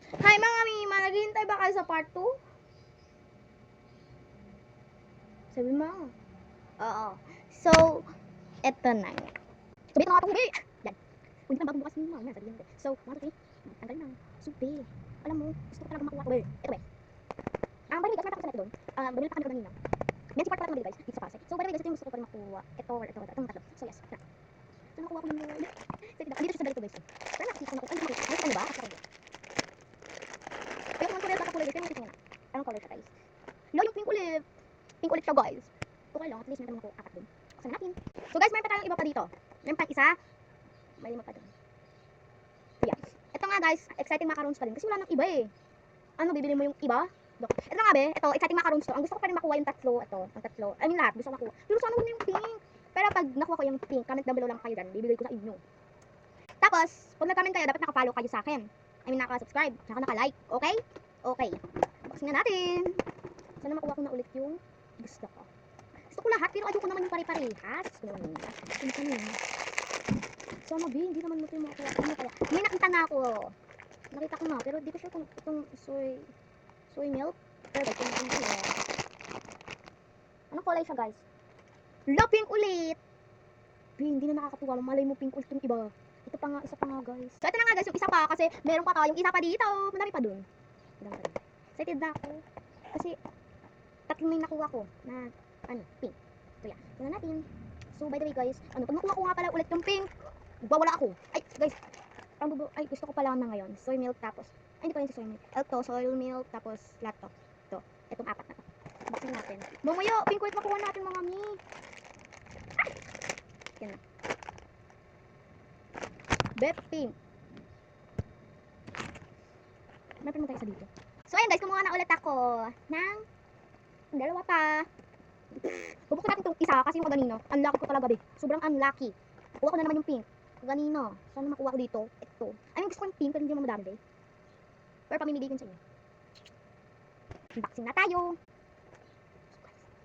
Hi mga Mima, naghihintay ba kayo sa part 2? Sabi mo. Oo. So, eto na nga. Sabi ito nga itong subi. Yan. Kung hindi ka bagong bukas Mima, yan, sabihin natin. So, 1, 2, 3. Ang galing na. Subi. Alam mo, gusto ko talaga makuha ko. Ito eh. By the way, guys, marami ako sa net doon. Bumili pa kami kanina. Yan si part pala guys, dito sa Pasay. So, by the way, guys, ito yung gusto ko pa rin makuha. Ito, itong tatlo. So, yes. So, nakuha ko yung Lord. Dito siya sa ganito guys. Pero nakasita ko na. Ay, nakita ano ba? Ayoko naman kulay kulay. Pero nakita nyo na. Anong color siya guys? No, yung pink ulit. Pink ulit siya guys. Okay lang, at least meron ako apat dun. Buksan natin. So guys, meron pa tayong iba pa dito. Meron pa isa. May lima pa dun. Yeah. Ito nga guys, exciting macarons pa din. Kasi wala nang iba eh. Ano, bibili mo yung iba? Ito nga be, ito, exciting macarons to. Ang gusto ko pa rin makuha yung tatlo. Ito, ang tatlo. I mean lahat, gusto ko makuha. Pero sana muna yung pink. Pero pag nakuha ko yung pink, comment down below lang kayo dyan. Bibigay ko sa inyo. Tapos, pag nag-comment kayo, dapat naka-follow kayo sa akin. I mean, naka-subscribe. Tsaka naka-like. Okay? Okay. Buksan nga natin. Sana makuha ko na ulit yung gusto ko. Gusto ko lahat, pero ayoko naman yung pare-parehas. Gusto ko naman. Gusto ko naman. Sana B, hindi naman mo ito yung makuha. Ano kaya? May nakita na ako. Nakita ko na, pero di ko sure kung itong soy milk. Pero guys, yung color. Anong kulay siya guys? La, pink ulit! B, hindi na nakakatuwa. Malay mo pink ulit yung iba. Ito pa nga, isa pa nga guys. So ito na nga guys, yung isa pa. Kasi meron pa tayong isa pa dito. Madami pa dun. Madami pa dun. Excited na ako. Kasi tatlong may nakuha ko na ano, pink. So yan, tingnan natin. So by the way guys, pag nakuha ko nga pala ulit yung pink, wala ako. Ay guys, gusto ko pala na ngayon. Soy milk tapos, ay hindi pa yun si soy milk. Ito, soy milk tapos lahat to. Ito, itong apat na to. Baksin natin. Bumuyo, pink ulit makuha natin mga mi. Ay! Yan na. Bet pink. Meron mo tayo sa dito. So ayun guys, kumuha na ulit ako ng dalawa pa. Bubuksan natin itong isa kasi yung kaganino. Unlucky ko talaga be. Sobrang unlucky. Kuha ko na naman yung pink. Kaganino. Sana makuha ko dito. Ito. Ay, gusto ko yung pink pero hindi naman madami be. Pero pamimili ko sa inyo. Unboxing na tayo.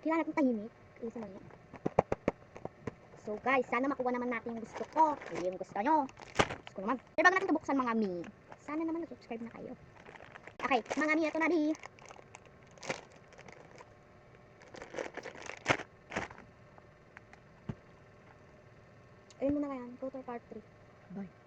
Kailangan natin tahimik. Isa lang yan. So guys, sana makuha naman natin yung gusto ko. Yung gusto nyo. Gusto ko naman. Pero bago natin ito buksan mga mi. Sana naman nag-subscribe na kayo. Okay, mga mi, ito na di. Ayun muna kaya, go to part 3. Bye.